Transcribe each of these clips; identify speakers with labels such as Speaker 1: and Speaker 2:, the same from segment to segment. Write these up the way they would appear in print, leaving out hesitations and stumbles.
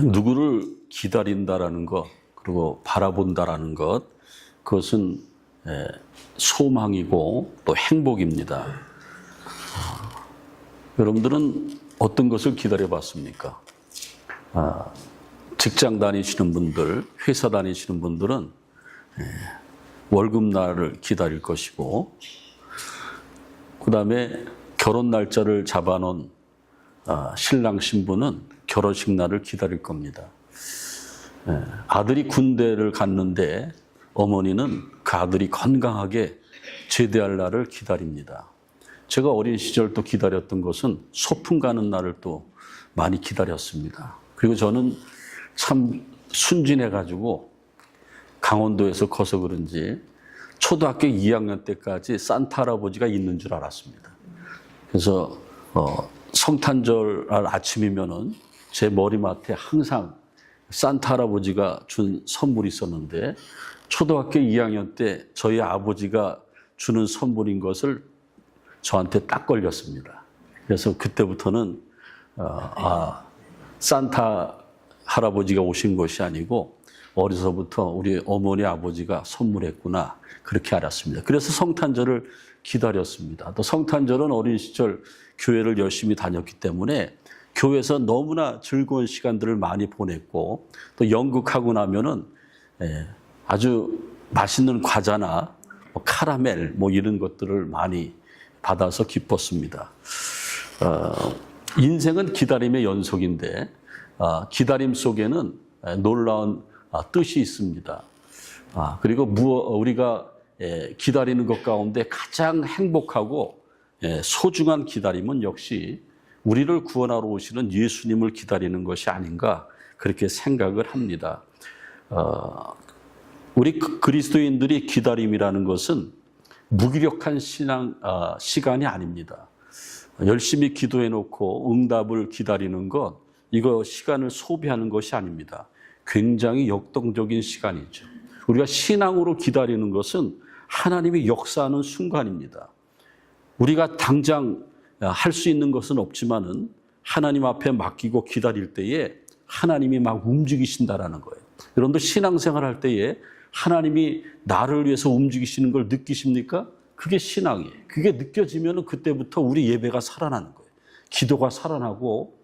Speaker 1: 누구를 기다린다라는 것, 그리고 바라본다라는 것, 그것은 소망이고 또 행복입니다. 여러분들은 어떤 것을 기다려봤습니까? 직장 다니시는 분들, 회사 다니시는 분들은 월급날을 기다릴 것이고, 그 다음에 결혼 날짜를 잡아놓은 신랑 신부는 결혼식 날을 기다릴 겁니다. 아들이 군대를 갔는데 어머니는 그 아들이 건강하게 제대할 날을 기다립니다. 제가 어린 시절 또 기다렸던 것은 소풍 가는 날을 또 많이 기다렸습니다. 그리고 저는 참 순진해가지고 강원도에서 커서 그런지 초등학교 2학년 때까지 산타 할아버지가 있는 줄 알았습니다. 그래서 성탄절 아침이면은 제 머리맡에 항상 산타 할아버지가 준 선물이 있었는데, 초등학교 2학년 때 저희 아버지가 주는 선물인 것을 저한테 딱 걸렸습니다. 그래서 그때부터는 산타 할아버지가 오신 것이 아니고 어려서부터 우리 어머니 아버지가 선물했구나, 그렇게 알았습니다. 그래서 성탄절을 기다렸습니다. 또 성탄절은 어린 시절 교회를 열심히 다녔기 때문에 교회에서 너무나 즐거운 시간들을 많이 보냈고, 또 연극하고 나면은 아주 맛있는 과자나 카라멜 이런 것들을 많이 받아서 기뻤습니다. 인생은 기다림의 연속인데 기다림 속에는 놀라운 뜻이 있습니다. 그리고 우리가 기다리는 것 가운데 가장 행복하고 소중한 기다림은 역시 우리를 구원하러 오시는 예수님을 기다리는 것이 아닌가, 그렇게 생각을 합니다. 우리 그리스도인들이 기다림이라는 것은 무기력한 시간이 아닙니다. 열심히 기도해 놓고 응답을 기다리는 것, 이거 시간을 소비하는 것이 아닙니다. 굉장히 역동적인 시간이죠. 우리가 신앙으로 기다리는 것은 하나님이 역사하는 순간입니다. 우리가 당장 할 수 있는 것은 없지만은 하나님 앞에 맡기고 기다릴 때에 하나님이 막 움직이신다라는 거예요. 여러분들 신앙생활 할 때에 하나님이 나를 위해서 움직이시는 걸 느끼십니까? 그게 신앙이에요. 그게 느껴지면 그때부터 우리 예배가 살아나는 거예요. 기도가 살아나고,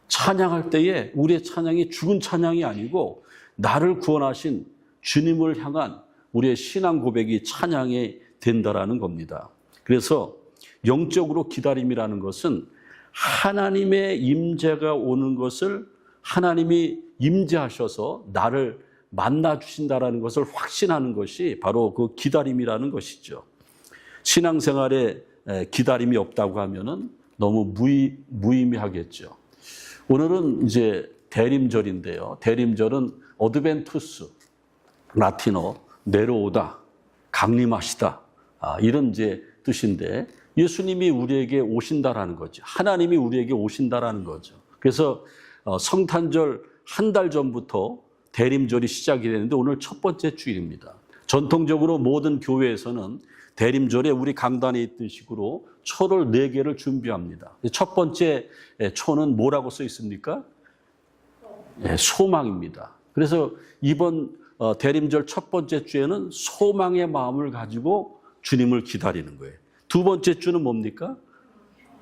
Speaker 1: 찬양할 때에 우리의 찬양이 죽은 찬양이 아니고 나를 구원하신 주님을 향한 우리의 신앙 고백이 찬양이 된다라는 겁니다. 그래서 영적으로 기다림이라는 것은 하나님의 임재가 오는 것을, 하나님이 임재하셔서 나를 만나 주신다라는 것을 확신하는 것이 바로 그 기다림이라는 것이죠. 신앙생활에 기다림이 없다고 하면은 너무 무의미하겠죠. 오늘은 이제 대림절인데요. 대림절은 어드벤투스, 라틴어 내려오다, 강림하시다, 이런 이제 뜻인데, 예수님이 우리에게 오신다라는 거죠. 하나님이 우리에게 오신다라는 거죠. 그래서 성탄절 한 달 전부터 대림절이 시작이 되는데 오늘 첫 번째 주일입니다. 전통적으로 모든 교회에서는 대림절에 우리 강단에 있던 식으로 초를 4개를 준비합니다. 첫 번째 초는 뭐라고 써 있습니까? 소망입니다. 그래서 이번 대림절 첫 번째 주에는 소망의 마음을 가지고 주님을 기다리는 거예요. 두 번째 주는 뭡니까?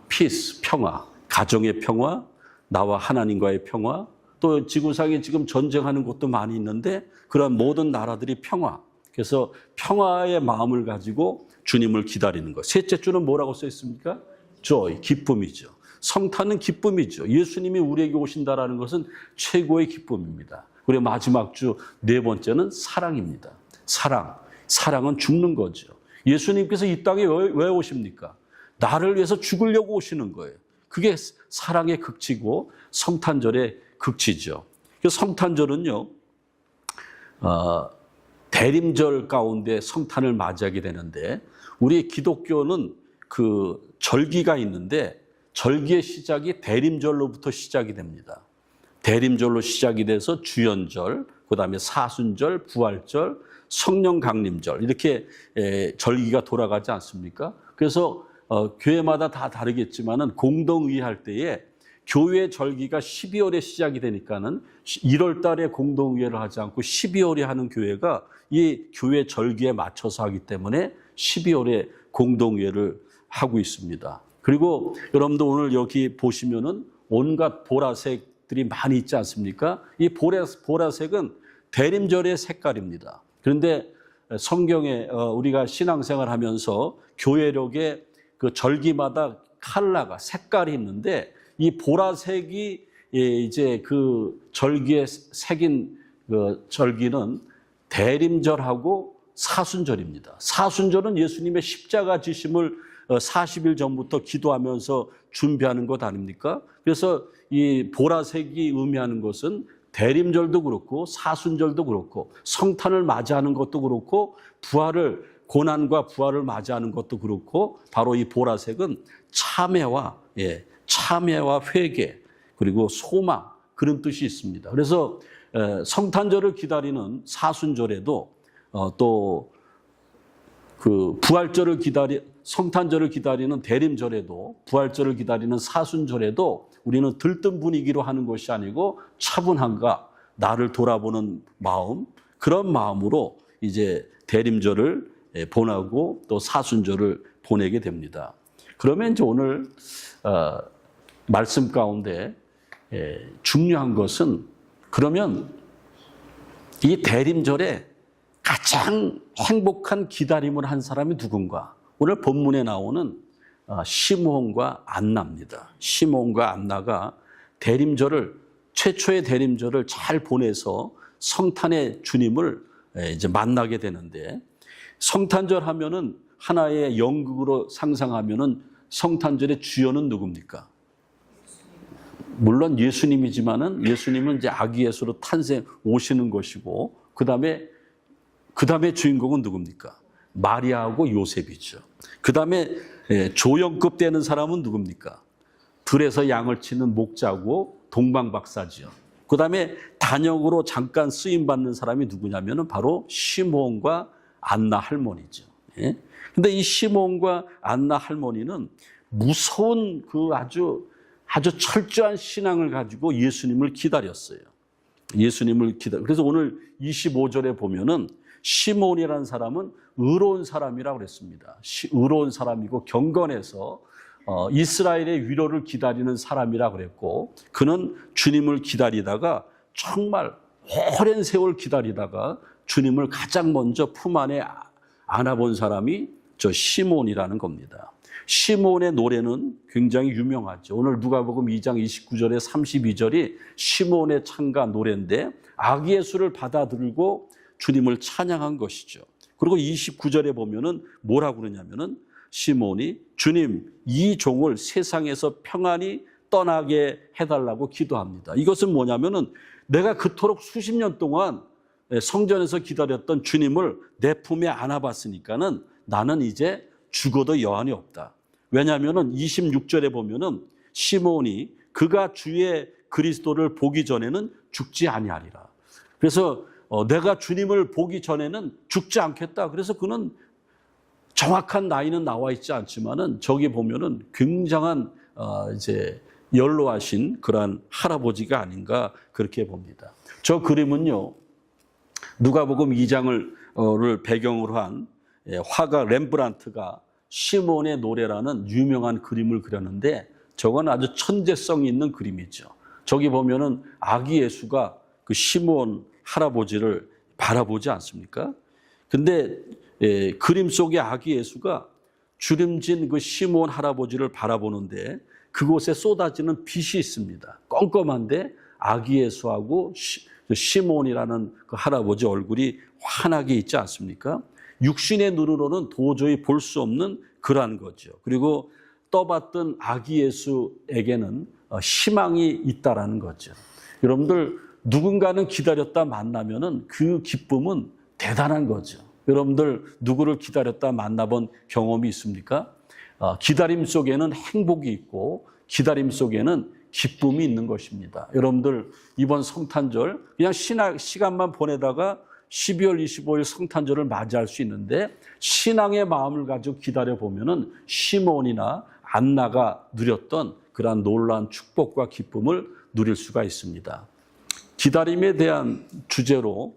Speaker 1: 피스, 평화, 가정의 평화, 나와 하나님과의 평화, 또 지구상에 지금 전쟁하는 곳도 많이 있는데 그런 모든 나라들이 평화, 그래서 평화의 마음을 가지고 주님을 기다리는 것. 셋째 주는 뭐라고 써 있습니까? joy, 기쁨이죠. 성탄은 기쁨이죠. 예수님이 우리에게 오신다라는 것은 최고의 기쁨입니다. 그리고 마지막 주 네 번째는 사랑입니다. 사랑은 죽는 거죠. 예수님께서 이 땅에 왜 오십니까? 나를 위해서 죽으려고 오시는 거예요. 그게 사랑의 극치고 성탄절의 극치죠. 성탄절은요, 대림절 가운데 성탄을 맞이하게 되는데, 우리 기독교는 그 절기가 있는데 절기의 시작이 대림절로부터 시작이 됩니다. 대림절로 시작이 돼서 주연절, 그 다음에 사순절, 부활절, 성령 강림절, 이렇게 절기가 돌아가지 않습니까? 그래서 교회마다 다 다르겠지만은 공동의할 때에 교회 절기가 12월에 시작이 되니까는 1월 달에 공동회를 하지 않고 12월에 하는 교회가 이 교회 절기에 맞춰서 하기 때문에 12월에 공동회를 하고 있습니다. 그리고 여러분들 오늘 여기 보시면은 온갖 보라색들이 많이 있지 않습니까? 이 보라색은 대림절의 색깔입니다. 그런데 성경에 우리가 신앙생활 하면서 교회력에 그 절기마다 컬러가 색깔이 있는데 이 보라색이 이제 그 절기에 새긴 그 절기는 대림절하고 사순절입니다. 사순절은 예수님의 십자가 지심을 40일 전부터 기도하면서 준비하는 것 아닙니까? 그래서 이 보라색이 의미하는 것은 대림절도 그렇고 사순절도 그렇고 성탄을 맞이하는 것도 그렇고 고난과 부활을 맞이하는 것도 그렇고 바로 이 보라색은 참회와 회개 그리고 소망 그런 뜻이 있습니다. 그래서 성탄절을 기다리는 사순절에도 또 그 성탄절을 기다리는 대림절에도 부활절을 기다리는 사순절에도 우리는 들뜬 분위기로 하는 것이 아니고 차분함과 나를 돌아보는 마음, 그런 마음으로 이제 대림절을 보내고 또 사순절을 보내게 됩니다. 그러면 이제 오늘 말씀 가운데 중요한 것은 그러면 이 대림절에 가장 행복한 기다림을 한 사람이 누군가? 오늘 본문에 나오는 시므온과 안나입니다. 시므온과 안나가 최초의 대림절을 잘 보내서 성탄의 주님을 이제 만나게 되는데, 성탄절 하면은 하나의 연극으로 상상하면은 성탄절의 주연은 누굽니까? 물론 예수님이지만은 예수님은 이제 아기 예수로 오시는 것이고, 그 다음에 주인공은 누굽니까? 마리아하고 요셉이죠. 그 다음에 조연급 되는 사람은 누굽니까? 들에서 양을 치는 목자고 동방박사죠. 그 다음에 단역으로 잠깐 쓰임받는 사람이 누구냐면 바로 시므온과 안나 할머니죠. 근데 이 시므온과 안나 할머니는 무서운 그 아주 철저한 신앙을 가지고 예수님을 기다렸어요. 그래서 오늘 25절에 보면은 시므온이라는 사람은 의로운 사람이라고 그랬습니다. 의로운 사람이고 경건해서 이스라엘의 위로를 기다리는 사람이라고 그랬고, 그는 주님을 기다리다가 정말 오랜 세월 기다리다가 주님을 가장 먼저 품 안에 안아본 사람이 저 시므온이라는 겁니다. 시므온의 노래는 굉장히 유명하죠. 오늘 누가복음 2장 29절에 32절이 시므온의 찬가 노래인데 아기 예수를 받아들이고 주님을 찬양한 것이죠. 그리고 29절에 보면은 뭐라고 그러냐면은 시므온이 주님 이 종을 세상에서 평안히 떠나게 해달라고 기도합니다. 이것은 뭐냐면은 내가 그토록 수십 년 동안 성전에서 기다렸던 주님을 내 품에 안아봤으니까는 나는 이제 죽어도 여한이 없다. 왜냐하면은 26절에 보면은 시므온이 그가 주의 그리스도를 보기 전에는 죽지 아니하리라. 그래서 내가 주님을 보기 전에는 죽지 않겠다. 그래서 그는 정확한 나이는 나와 있지 않지만은 저기 보면은 굉장한 이제 연로하신 그러한 할아버지가 아닌가 그렇게 봅니다. 저 그림은요, 누가복음 2장을 배경으로 한 화가 렘브란트가 시므온의 노래라는 유명한 그림을 그렸는데 저건 아주 천재성이 있는 그림이죠. 저기 보면은 아기 예수가 그 시므온 할아버지를 바라보지 않습니까? 근데 그림 속의 아기 예수가 주름진 그 시므온 할아버지를 바라보는데 그곳에 쏟아지는 빛이 있습니다. 껌껌한데 아기 예수하고 시므온이라는 그 할아버지 얼굴이 환하게 있지 않습니까? 육신의 눈으로는 도저히 볼 수 없는 그러한 거죠. 그리고 떠받든 아기 예수에게는 희망이 있다라는 거죠. 여러분들 누군가는 기다렸다 만나면은 그 기쁨은 대단한 거죠. 여러분들 누구를 기다렸다 만나본 경험이 있습니까? 기다림 속에는 행복이 있고 기다림 속에는 기쁨이 있는 것입니다. 여러분들 이번 성탄절 그냥 시간만 보내다가 12월 25일 성탄절을 맞이할 수 있는데 신앙의 마음을 가지고 기다려보면은 시므온이나 안나가 누렸던 그러한 놀라운 축복과 기쁨을 누릴 수가 있습니다. 기다림에 대한 주제로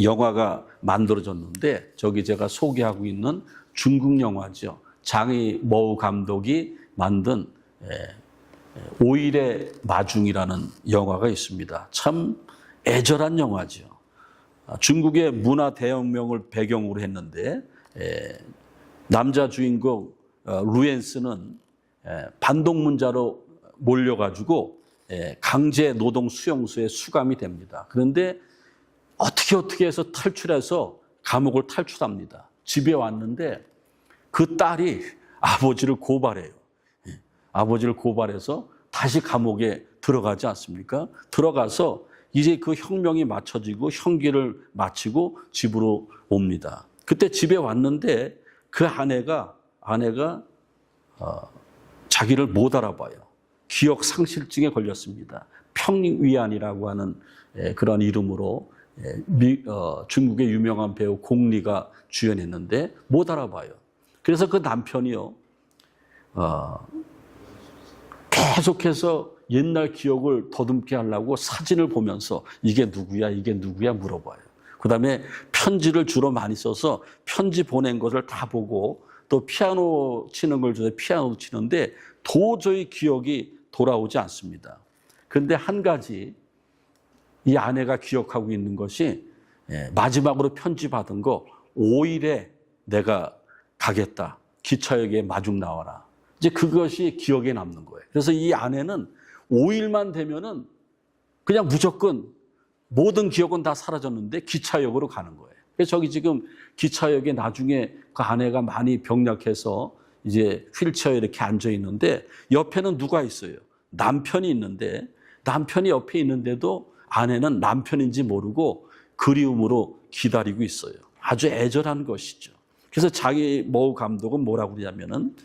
Speaker 1: 영화가 만들어졌는데 저기 제가 소개하고 있는 중국 영화죠. 장이머우 감독이 만든 5일의 마중이라는 영화가 있습니다. 참 애절한 영화죠. 중국의 문화 대혁명을 배경으로 했는데 남자 주인공 루엔스는 반동문자로 몰려가지고 강제 노동 수용소에 수감이 됩니다. 그런데 어떻게 해서 탈출해서 감옥을 탈출합니다. 집에 왔는데 그 딸이 아버지를 고발해요. 아버지를 고발해서 다시 감옥에 들어가지 않습니까? 들어가서 이제 그 혁명이 맞춰지고 형기를 마치고 집으로 옵니다. 그때 집에 왔는데 그 아내가 자기를 못 알아봐요. 기억 상실증에 걸렸습니다. 평위안이라고 하는 그런 이름으로 중국의 유명한 배우 공리가 주연했는데 못 알아봐요. 그래서 그 남편이요 계속해서 옛날 기억을 더듬게 하려고 사진을 보면서 이게 누구야 물어봐요. 그다음에 편지를 주로 많이 써서 편지 보낸 것을 다 보고 또 피아노 치는 걸 줘서 피아노 치는데 도저히 기억이 돌아오지 않습니다. 그런데 한 가지 이 아내가 기억하고 있는 것이 마지막으로 편지 받은 거 5일에 내가 가겠다. 기차역에 마중 나와라. 이제 그것이 기억에 남는 거예요. 그래서 이 아내는 5일만 되면은 그냥 무조건 모든 기억은 다 사라졌는데 기차역으로 가는 거예요. 그래서 저기 지금 기차역에 나중에 그 아내가 많이 병약해서 이제 휠체어에 이렇게 앉아 있는데 옆에는 누가 있어요? 남편이 있는데 남편이 옆에 있는데도 아내는 남편인지 모르고 그리움으로 기다리고 있어요. 아주 애절한 것이죠. 그래서 장이머우 감독은 뭐라고 그러냐면은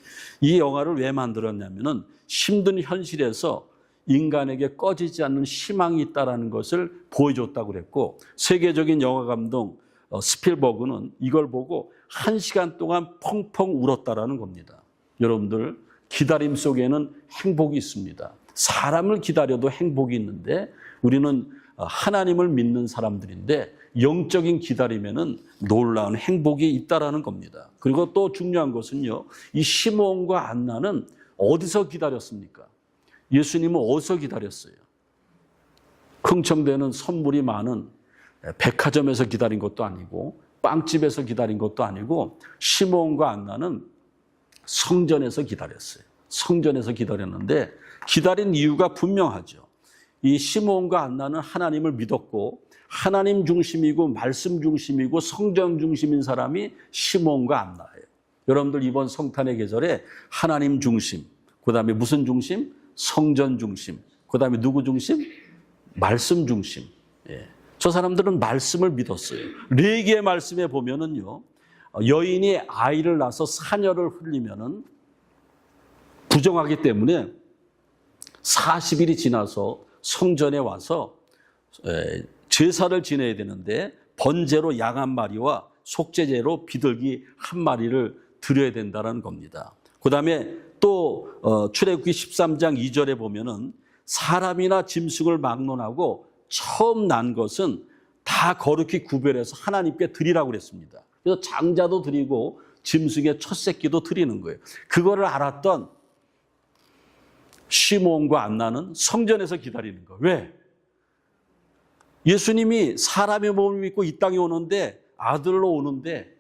Speaker 1: 이 영화를 왜 만들었냐면은 힘든 현실에서 인간에게 꺼지지 않는 희망이 있다는 것을 보여줬다고 그랬고 세계적인 영화 감독 스필버그는 이걸 보고 1시간 동안 펑펑 울었다라는 겁니다. 여러분들 기다림 속에는 행복이 있습니다. 사람을 기다려도 행복이 있는데 우리는 하나님을 믿는 사람들인데 영적인 기다림에는 놀라운 행복이 있다라는 겁니다. 그리고 또 중요한 것은요. 이 시므온과 안나는 어디서 기다렸습니까? 예수님은 어디서 기다렸어요? 흥청대는 선물이 많은 백화점에서 기다린 것도 아니고 빵집에서 기다린 것도 아니고 시므온과 안나는 성전에서 기다렸어요. 성전에서 기다렸는데 기다린 이유가 분명하죠. 이 시므온과 안나는 하나님을 믿었고 하나님 중심이고 말씀 중심이고 성전 중심인 사람이 시므온과 안나예요. 여러분들 이번 성탄의 계절에 하나님 중심, 그다음에 무슨 중심? 성전 중심, 그다음에 누구 중심? 말씀 중심. 저 사람들은 말씀을 믿었어요. 레위기의 말씀에 보면은요, 여인이 아이를 낳아서 사녀를 흘리면은 부정하기 때문에 40일이 지나서 성전에 와서 제사를 지내야 되는데 번제로 양 한 마리와 속죄제로 비둘기 한 마리를 드려야 된다는 겁니다. 그 다음에 또 출애굽기 13장 2절에 보면은 사람이나 짐승을 막론하고 처음 난 것은 다 거룩히 구별해서 하나님께 드리라고 그랬습니다. 그래서 장자도 드리고 짐승의 첫 새끼도 드리는 거예요. 그거를 알았던 시므온과 안나는 성전에서 기다리는 거예요. 왜? 예수님이 사람의 몸을 믿고 이 땅에 오는데 아들로 오는데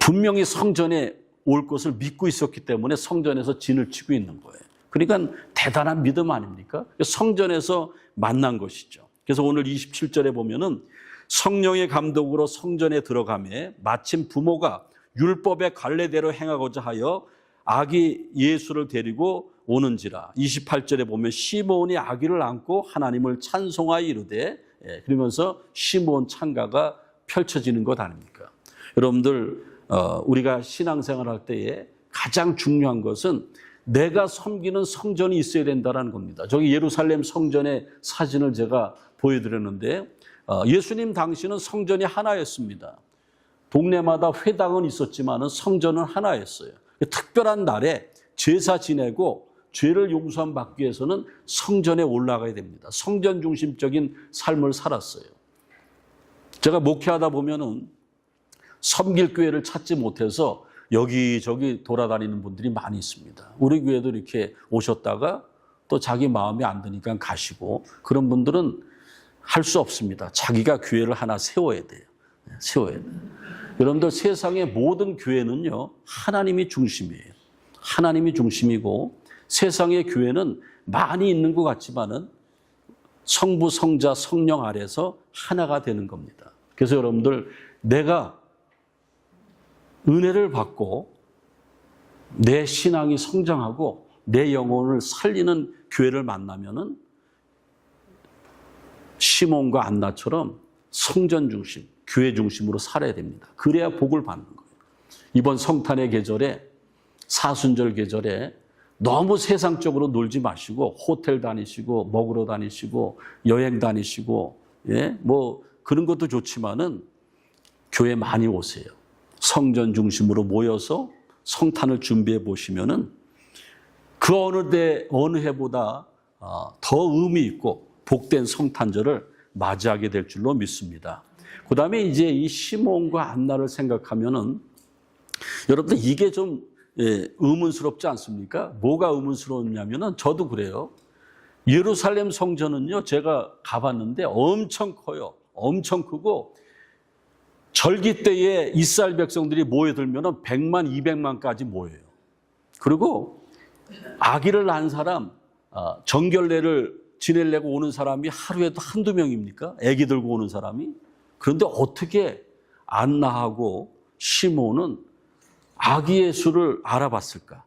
Speaker 1: 분명히 성전에 올 것을 믿고 있었기 때문에 성전에서 진을 치고 있는 거예요. 그러니까 대단한 믿음 아닙니까? 성전에서 만난 것이죠. 그래서 오늘 27절에 보면은 성령의 감독으로 성전에 들어가매 마침 부모가 율법의 관례대로 행하고자 하여 아기 예수를 데리고 오는지라. 28절에 보면 시므온이 아기를 안고 하나님을 찬송하여 이르되 그러면서 시므온 찬가가 펼쳐지는 것 아닙니까? 여러분들 우리가 신앙생활할 때에 가장 중요한 것은 내가 섬기는 성전이 있어야 된다는 겁니다. 저기 예루살렘 성전의 사진을 제가 보여드렸는데 예수님 당시는 성전이 하나였습니다. 동네마다 회당은 있었지만은 성전은 하나였어요. 특별한 날에 제사 지내고 죄를 용서함 받기 위해서는 성전에 올라가야 됩니다. 성전 중심적인 삶을 살았어요. 제가 목회하다 보면은 섬길 교회를 찾지 못해서 여기저기 돌아다니는 분들이 많이 있습니다. 우리 교회도 이렇게 오셨다가 또 자기 마음이 안 드니까 가시고, 그런 분들은 할 수 없습니다. 자기가 교회를 하나 세워야 돼요. 세워야 돼요. 여러분들, 세상의 모든 교회는요, 하나님이 중심이에요. 하나님이 중심이고, 세상의 교회는 많이 있는 것 같지만은 성부, 성자, 성령 아래서 하나가 되는 겁니다. 그래서 여러분들, 내가 은혜를 받고 내 신앙이 성장하고 내 영혼을 살리는 교회를 만나면은 시몬과 안나처럼 성전 중심, 교회 중심으로 살아야 됩니다. 그래야 복을 받는 거예요. 이번 성탄의 계절에, 사순절 계절에 너무 세상적으로 놀지 마시고 호텔 다니시고 먹으러 다니시고 여행 다니시고, 예, 뭐 그런 것도 좋지만은 교회 많이 오세요. 성전 중심으로 모여서 성탄을 준비해 보시면은 그 어느 해보다 더 의미 있고 복된 성탄절을 맞이하게 될 줄로 믿습니다. 그 다음에 이제 이 시몬과 안나를 생각하면은 여러분들 이게 좀 의문스럽지 않습니까? 뭐가 의문스러웠냐면은 저도 그래요. 예루살렘 성전은요, 제가 가봤는데 엄청 커요. 엄청 크고 절기 때에 이스라엘 백성들이 모여들면은 100만, 200만까지 모여요. 그리고 아기를 낳은 사람, 정결례를 지내려고 오는 사람이 하루에도 한두 명입니까? 아기 들고 오는 사람이. 그런데 어떻게 안나하고 시몬은 아기 예수를 알아봤을까?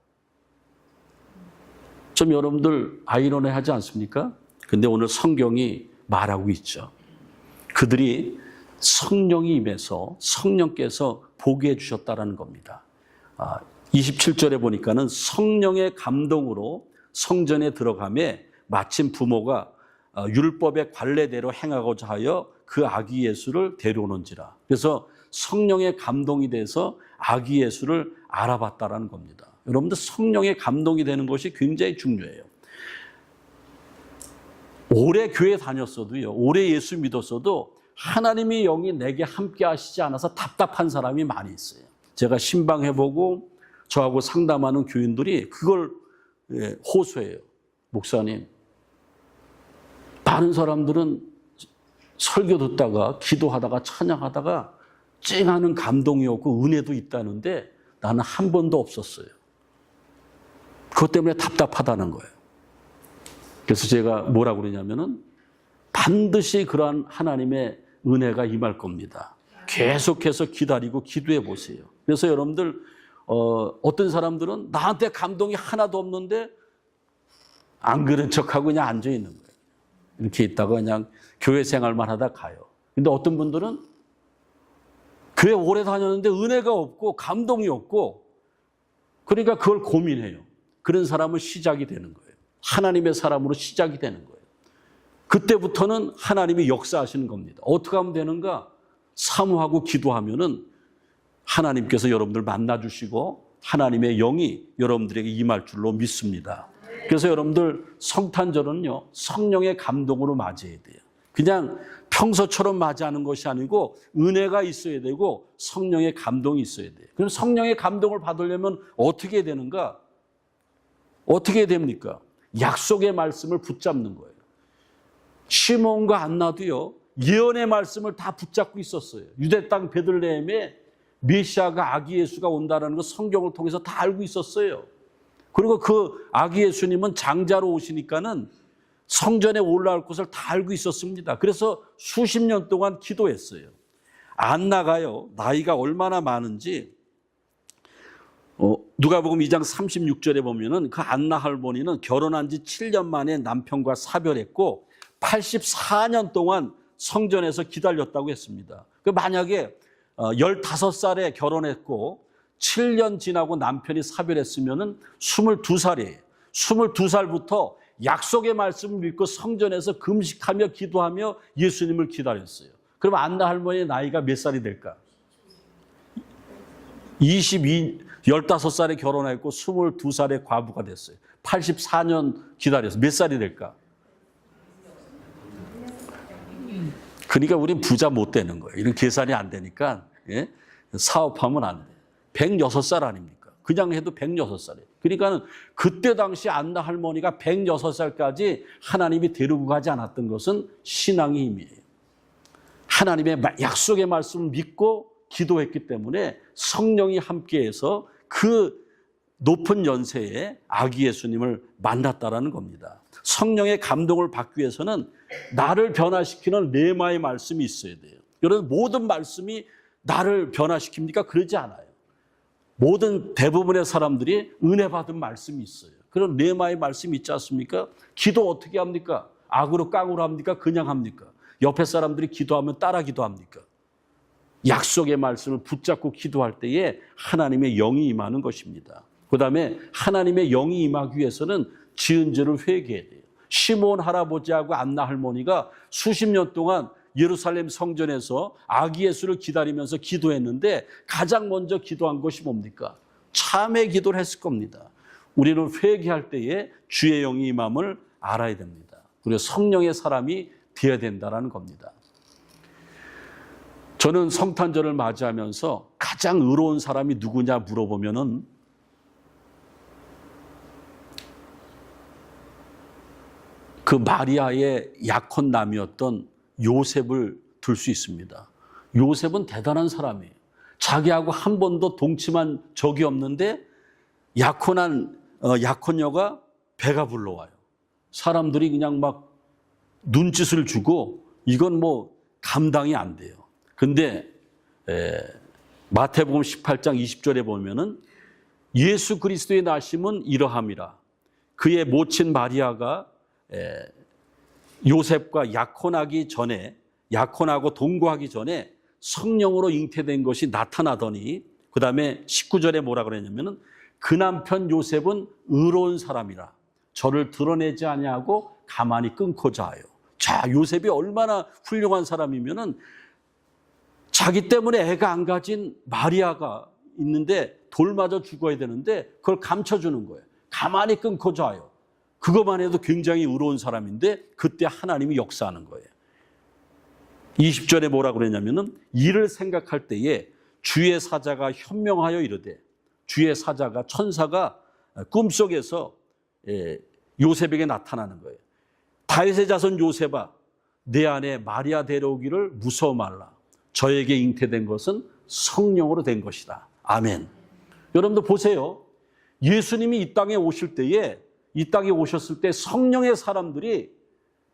Speaker 1: 좀 여러분들 아이러니하지 않습니까? 근데 오늘 성경이 말하고 있죠. 그들이 성령이 임해서 성령께서 보게 해주셨다는 겁니다. 27절에 보니까는 성령의 감동으로 성전에 들어가매 마침 부모가 율법의 관례대로 행하고자 하여 그 아기 예수를 데려오는지라. 그래서 성령의 감동이 돼서 아기 예수를 알아봤다라는 겁니다. 여러분들, 성령의 감동이 되는 것이 굉장히 중요해요. 오래 교회 다녔어도요, 오래 예수 믿었어도 하나님의 영이 내게 함께 하시지 않아서 답답한 사람이 많이 있어요. 제가 신방해보고 저하고 상담하는 교인들이 그걸 호소해요. 목사님, 많은 사람들은 설교 듣다가 기도하다가 찬양하다가 찡하는 감동이 없고 은혜도 있다는데 나는 한 번도 없었어요. 그것 때문에 답답하다는 거예요. 그래서 제가 뭐라고 그러냐면은 반드시 그러한 하나님의 은혜가 임할 겁니다. 계속해서 기다리고 기도해 보세요. 그래서 여러분들, 어떤 사람들은 나한테 감동이 하나도 없는데 안 그런 척하고 그냥 앉아 있는 거예요. 이렇게 있다가 그냥 교회 생활만 하다 가요. 근데 어떤 분들은 교회 오래 다녔는데 은혜가 없고 감동이 없고, 그러니까 그걸 고민해요. 그런 사람은 시작이 되는 거예요. 하나님의 사람으로 시작이 되는 거예요. 그때부터는 하나님이 역사하시는 겁니다. 어떻게 하면 되는가? 사모하고 기도하면은 하나님께서 여러분들 만나주시고 하나님의 영이 여러분들에게 임할 줄로 믿습니다. 그래서 여러분들, 성탄절은요, 성령의 감동으로 맞이해야 돼요. 그냥 평소처럼 맞이하는 것이 아니고 은혜가 있어야 되고 성령의 감동이 있어야 돼요. 그럼 성령의 감동을 받으려면 어떻게 되는가? 어떻게 됩니까? 약속의 말씀을 붙잡는 거예요. 시몬과 안나도요, 예언의 말씀을 다 붙잡고 있었어요. 유대 땅 베들레헴에 메시아가 아기 예수가 온다는 거 성경을 통해서 다 알고 있었어요. 그리고 그 아기 예수님은 장자로 오시니까는 성전에 올라올 것을 다 알고 있었습니다. 그래서 수십 년 동안 기도했어요. 안나가요, 나이가 얼마나 많은지 누가복음 2장 36절에 보면은 그 안나 할머니는 결혼한 지 7년 만에 남편과 사별했고 84년 동안 성전에서 기다렸다고 했습니다. 만약에 15살에 결혼했고 7년 지나고 남편이 사별했으면은 22살이에요. 22살부터 약속의 말씀을 믿고 성전에서 금식하며 기도하며 예수님을 기다렸어요. 그럼 안나 할머니의 나이가 몇 살이 될까? 15살에 결혼했고 22살에 과부가 됐어요. 84년 기다려서 몇 살이 될까? 그러니까 우린 부자 못 되는 거예요. 이런 계산이 안 되니까 예? 사업하면 안 돼요. 106살 아닙니까? 그냥 해도 106살이에요. 그러니까 그때 당시 안나 할머니가 106살까지 하나님이 데리고 가지 않았던 것은 신앙의 힘이에요. 하나님의 약속의 말씀을 믿고 기도했기 때문에 성령이 함께해서 그 높은 연세에 아기 예수님을 만났다라는 겁니다. 성령의 감동을 받기 위해서는 나를 변화시키는 레마의 말씀이 있어야 돼요. 여러분, 모든 말씀이 나를 변화시킵니까? 그러지 않아요. 대부분의 사람들이 은혜 받은 말씀이 있어요. 그런 레마의 말씀이 있지 않습니까? 기도 어떻게 합니까? 악으로 깡으로 합니까? 그냥 합니까? 옆에 사람들이 기도하면 따라 기도합니까? 약속의 말씀을 붙잡고 기도할 때에 하나님의 영이 임하는 것입니다. 그 다음에 하나님의 영이 임하기 위해서는 지은 죄를 회개해야 돼요. 시몬 할아버지하고 안나 할머니가 수십 년 동안 예루살렘 성전에서 아기 예수를 기다리면서 기도했는데 가장 먼저 기도한 것이 뭡니까? 참회 기도를 했을 겁니다. 우리는 회개할 때에 주의 영이 임함을 알아야 됩니다. 그리고 성령의 사람이 되어야 된다는 겁니다. 저는 성탄절을 맞이하면서 가장 의로운 사람이 누구냐 물어보면은 그 마리아의 약혼남이었던 요셉을 들 수 있습니다. 요셉은 대단한 사람이에요. 자기하고 한 번도 동침한 적이 없는데 약혼녀가 배가 불러와요. 사람들이 그냥 막 눈짓을 주고 이건 뭐 감당이 안 돼요. 근데 마태복음 18장 20절에 보면은 예수 그리스도의 나심은 이러함이라. 그의 모친 마리아가 요셉과 약혼하고 동거하기 전에 성령으로 잉태된 것이 나타나더니 그 다음에 19절에 뭐라 그랬냐면은 그 남편 요셉은 의로운 사람이라 저를 드러내지 아니하고 가만히 끊고자 하여. 자, 요셉이 얼마나 훌륭한 사람이면은 자기 때문에 애가 안 가진 마리아가 있는데 돌 맞아 죽어야 되는데 그걸 감춰주는 거예요. 가만히 끊고자 하여. 그것만 해도 굉장히 의로운 사람인데 그때 하나님이 역사하는 거예요. 20절에 뭐라 그랬냐면은 이를 생각할 때에 주의 사자가 현명하여 이르되 주의 사자가 천사가 꿈속에서 요셉에게 나타나는 거예요. 다윗의 자손 요셉아 내 안에 마리아 데려오기를 무서워 말라. 저에게 잉태된 것은 성령으로 된 것이다. 아멘. 여러분들 보세요. 예수님이 이 땅에 오셨을 때 성령의 사람들이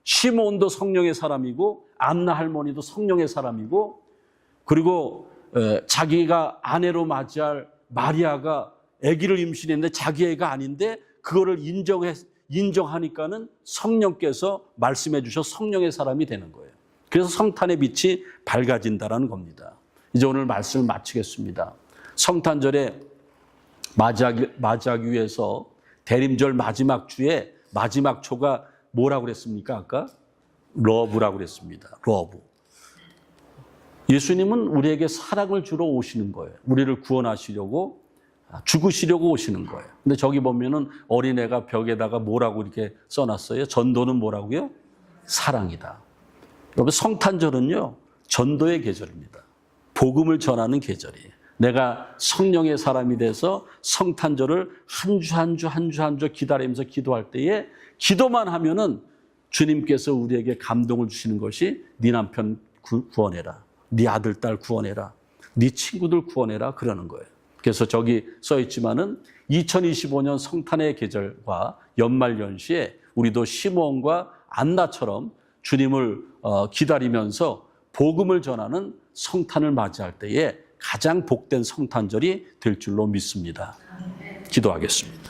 Speaker 1: 시몬도 성령의 사람이고 안나 할머니도 성령의 사람이고 그리고 자기가 아내로 맞이할 마리아가 아기를 임신했는데 자기 애가 아닌데 그거를 인정하니까는 성령께서 말씀해 주셔 성령의 사람이 되는 거예요. 그래서 성탄의 빛이 밝아진다라는 겁니다. 이제 오늘 말씀을 마치겠습니다. 성탄절에 맞이하기 위해서 대림절 마지막 주에 마지막 초가 뭐라고 그랬습니까? 아까? 러브라고 그랬습니다. 러브. 예수님은 우리에게 사랑을 주러 오시는 거예요. 우리를 구원하시려고 죽으시려고 오시는 거예요. 근데 저기 보면은 어린애가 벽에다가 뭐라고 이렇게 써놨어요? 전도는 뭐라고요? 사랑이다. 여러분 성탄절은요 전도의 계절입니다. 복음을 전하는 계절이에요. 내가 성령의 사람이 돼서 성탄절을 한 주 기다리면서 기도할 때에 기도만 하면은 주님께서 우리에게 감동을 주시는 것이 네 남편 구원해라. 네 아들, 딸 구원해라. 네 친구들 구원해라. 그러는 거예요. 그래서 저기 써 있지만은 2025년 성탄의 계절과 연말 연시에 우리도 시몬과 안나처럼 주님을 기다리면서 복음을 전하는 성탄을 맞이할 때에 가장 복된 성탄절이 될 줄로 믿습니다. 기도하겠습니다.